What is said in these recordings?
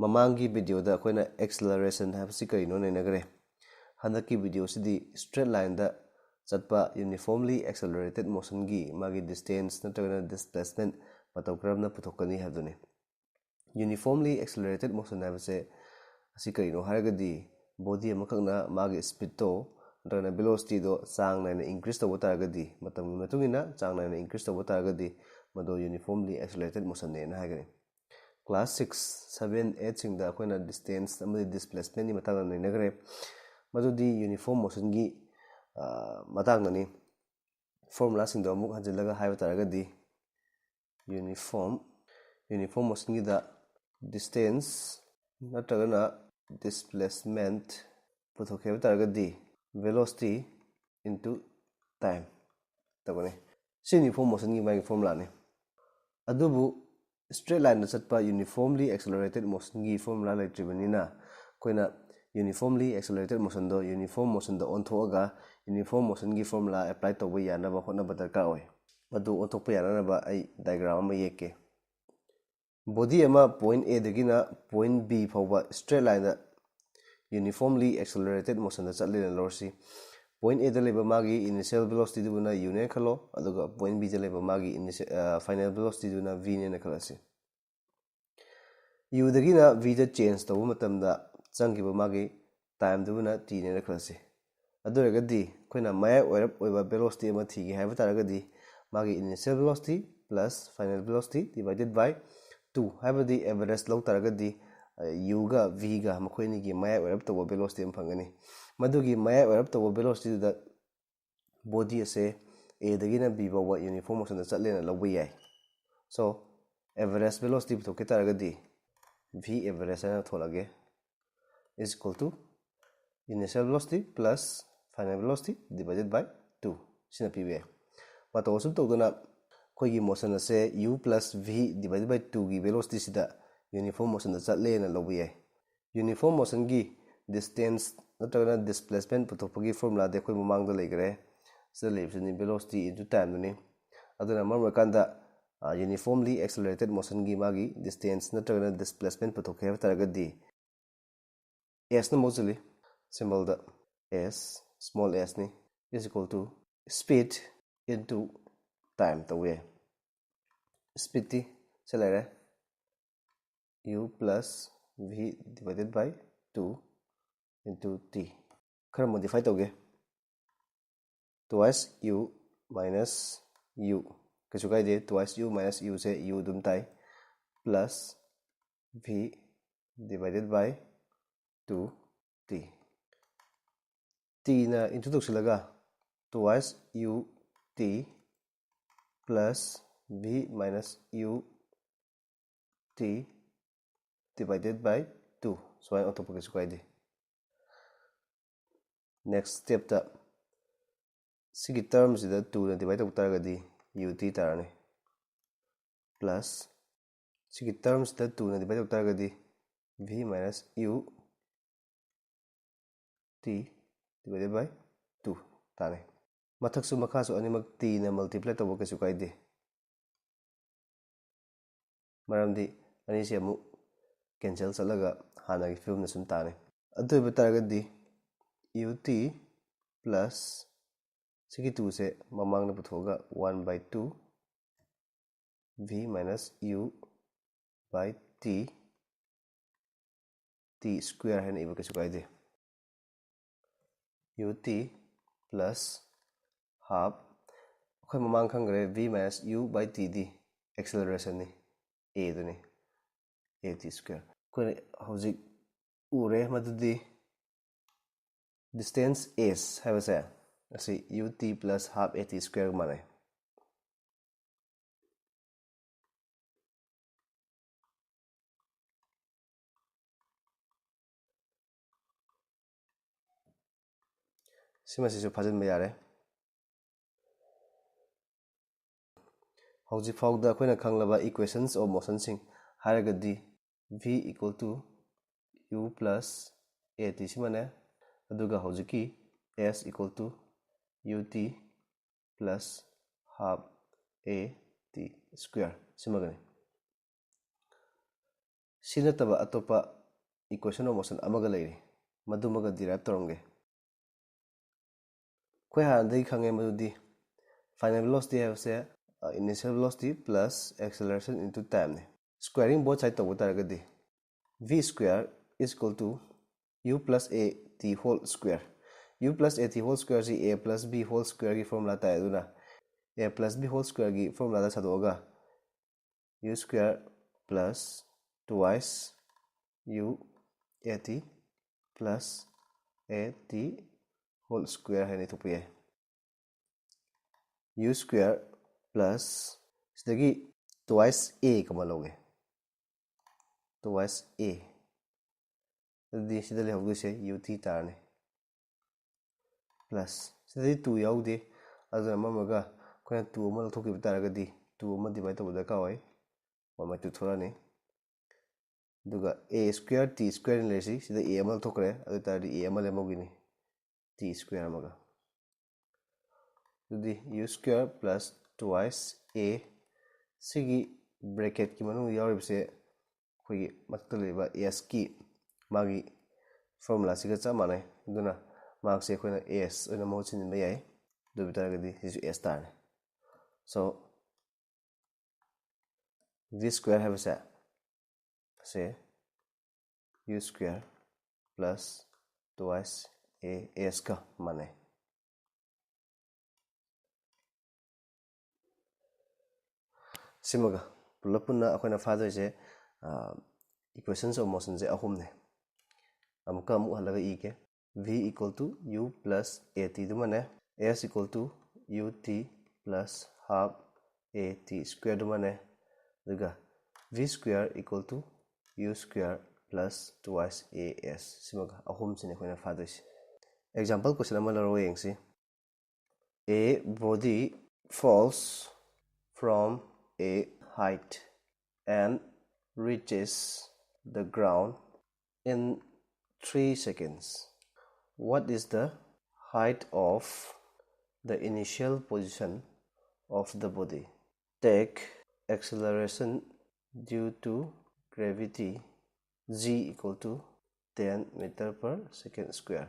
Mamangi video da akoina acceleration habsi karino nainagre. Handaki video sidi straight line da chatpa uniformly accelerated motion gi magi distance natragana displacement matau karamna puthokani habduni. Uniformly accelerated motion habse asi karino haragadi body amakakna magi speed to natragana velocity do chang naina increase to taragadi matam matungina chang naina increase to taragadi mado uniformly accelerated motion ne na hagani. Class 6, 7, 8 singda akoina distance amadi displacement ni matang na nainagre madudi uniform motion gi matang nani formula singda amuk hanjilaga haiba taragadi uniform motion gi da distance natragana displacement puthokhe taragadi velocity into time tabane si uniform motion gi mai formula ne adubu straight line chatpa uniformly accelerated motion gi formula laitribanina koina uniformly accelerated motion do on thoga uniform motion gi formula apply to ba yana ba hona ba darkar oi madu on thok pa yana ba ai diagram ma yeke body ama point A dagina point B fawba straight line da uniformly accelerated motion da chatle na lorsi point A da leba magi initial velocity duna u ne khalo aduga point B da leba magi initial final velocity duna v ne khalasi u dagina v da change to matamda changiba magi time duna t ne khalasi aduragadi koina maya oiba velocity ama thigi haiba taragadi magi initial velocity plus final velocity divided by 2 haibadi average law taragadi u ga v ga makoini gi maya oirap to velocity am phangani madugi maya oirap to velocity da body ase a dagina b ba uniform motion da chatle na lawi yai so average velocity to ke taragadi v average na tholage is equal to initial velocity plus final velocity divided by 2 sina pbe mato sum to dona koigi motion ase u plus v divided by 2 gi velocity sida uniform motion da chatle na lawi yai uniform motion gi distance natragana displacement puthokpagi formula de koi mamang da legre so lebsini velocity into time ni aduna marmakanda uniformly accelerated motion gi magi distance natragana displacement puthokhe taragadi s na mostly symbol da s small s ni is equal to speed into time to we speed t selere u plus v divided by 2 into t khara modify toge twice u minus u kachu kai de twice u minus u se u dum tai plus v divided by 2 t t na introduction laga twice u t plus v minus u t divided by 2 so I auto kachu kai de next step ta sigi terms ida 2 na divide taragadi ut tarani plus sigi terms da 2 na divide taragadi v minus u t divided by 2 tane mathaksu makhasu animak t na multiply to kachu kai de maramdi ani se amu cancel salaga hana gi film na sum tane adu taragadi ut plus sigi 2 se mamang na puthoga 1 by 2 v minus u by t square है इबा के चुकाई दे ut plus half खै ममांग खंगरे v minus u by t di acceleration ni a duni a t square कोइ हौजिक उरे मदुदी distance s हाइबसे asi ut plus half a t square माने सिमा सिसु फाजन में यारे हौजी फाउदा अखोइना खंगलबा equations of motion sing हारगदी v equal to u plus a t सिमाने अदुगा हौजिकी s equal to ut plus half a t square सिमागने sinataba atopa equation of motion amaga leiri madumaga derive toronge koi handai khange madudi final velocity have say initial velocity plus acceleration into time ne squaring both side to taragadi v square is equal to u plus a t whole square u plus a t whole square is a plus b whole square की formula ta aduna a plus b whole square की formula da sadoga u square plus twice u at plus at whole square है नहीं तो पिए u square plus इसलिए twice a कमा लोगे twice a दी सीधे ले होगे से ut तारने plus सीधे 2 याउदे अगर ममगा कोई 2 अमल थोकी बतारगदी 2 अमल डिवाइड तो बदका होय और मैं 2 थोड़ा नहीं दुगा a square t square Lesi सीधे a अमल थोकरे अगर तारी a अमल एमोगिनी t square मगा the u square plus twice a sigi bracket ki manu yauribse khoi maktaliba s ki magi formula siga cha mane duna mark se khoina s oina mo chin ba yai do bitaragadi is s star so v square have say u square plus twice a s ka mane simaga pulapuna akoina father je equations of motion je ahum ne amka mu halaga e ke v equal to u plus at du mane s equal to ut plus half at square du mane daga v square equal to u square plus twice as simaga ahum sine akoina father je example question amala ro yengsi a body falls from a height and reaches the ground in 3 seconds. What is the height of the initial position of the body? Take acceleration due to gravity g equal to 10 meter per second square.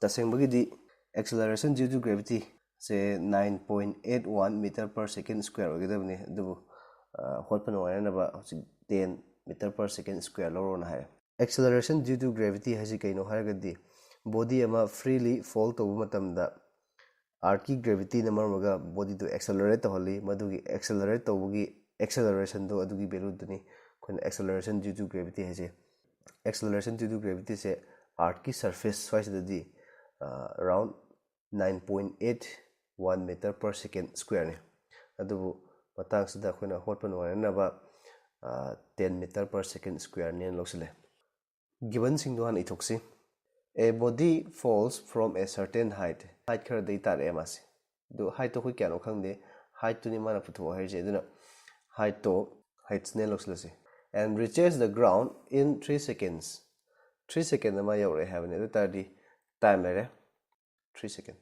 Tasengbagidi acceleration due to gravity say 9.81 meter per second square ogedabni dubu hotpano ayana 10 meter per second square lorona hai acceleration due to gravity hasi kaino haragadi body ama freely fall to matamda earth ki gravity na marmaga body to accelerate holi madugi accelerate to bugi acceleration do adugi value duni kon acceleration due to gravity hasi acceleration due to gravity se earth ki surface wise dadi around 9.81 meter per second square ne adubu matang sida khoina hotpan warana ba 10 meter per second square ne loksile given sing do han ithoksi a body falls from a certain height khar dei tar emas do height to khoi kyano khangde height to ni mana putho hai je duna heights ne loksile se and reaches the ground in 3 seconds 3 seconds ma yore have ne do tardi time lere 3 seconds.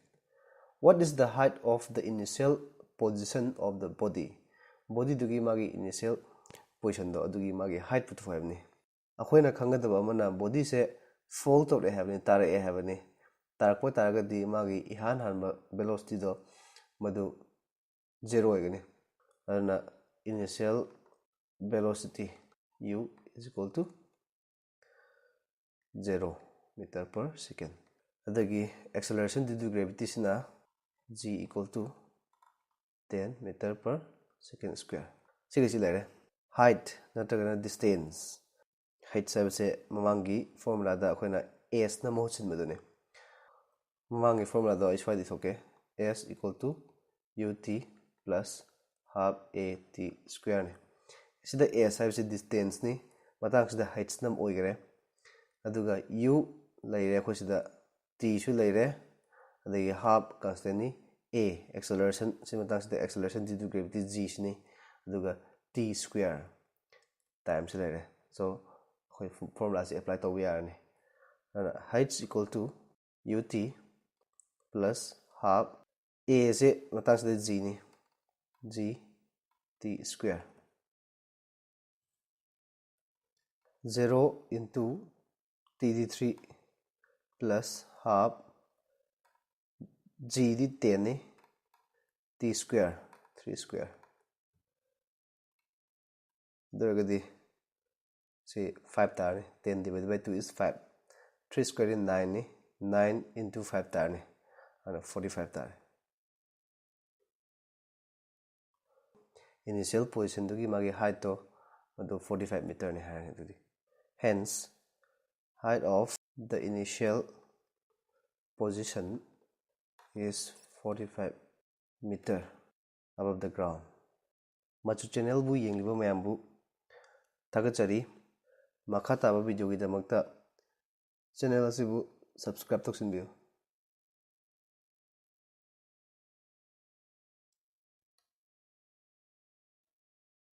What is the height of the initial position of the body? Body dugi magi initial position do dugi magi height put for havni. Akhoina khangadaba mana body se fall to le havni tare e havni. Tarpo taragadi magi ihan hanba velocity do madu 0 agani. Arna initial velocity u is equal to 0 meter per second. Adagi acceleration due to gravity sina g equal to 10 meter per second square. Sige lere height nataga distance height sabse mamangi formula da akoina s na mo chin medune mamangi formula do is fine okay s equal to ut plus half at square ne sida s sabse distance ni matang sida height nam oigere aduga u laire ko sida t su laire adagi half constant ni a acceleration simatang the acceleration due to gravity g shini aduga t square times later so formula is apply to we are ni height is equal to ut plus half a se matang the g ni g t square 0 into TD3 plus half G di 10 ni T square 3 square duragadi see 5 tar ni 10 divided by 2 is 5 3 square in 9 ni 9 into 5 tar ni and 45 tar initial position to gi magi height to 45 meter ni hai ni hence height of the initial position is 45 meter above the ground machu channel bu yengliba mayam bu thagachari makha taba video gi damakta channel asibu subscribe toksinbiyo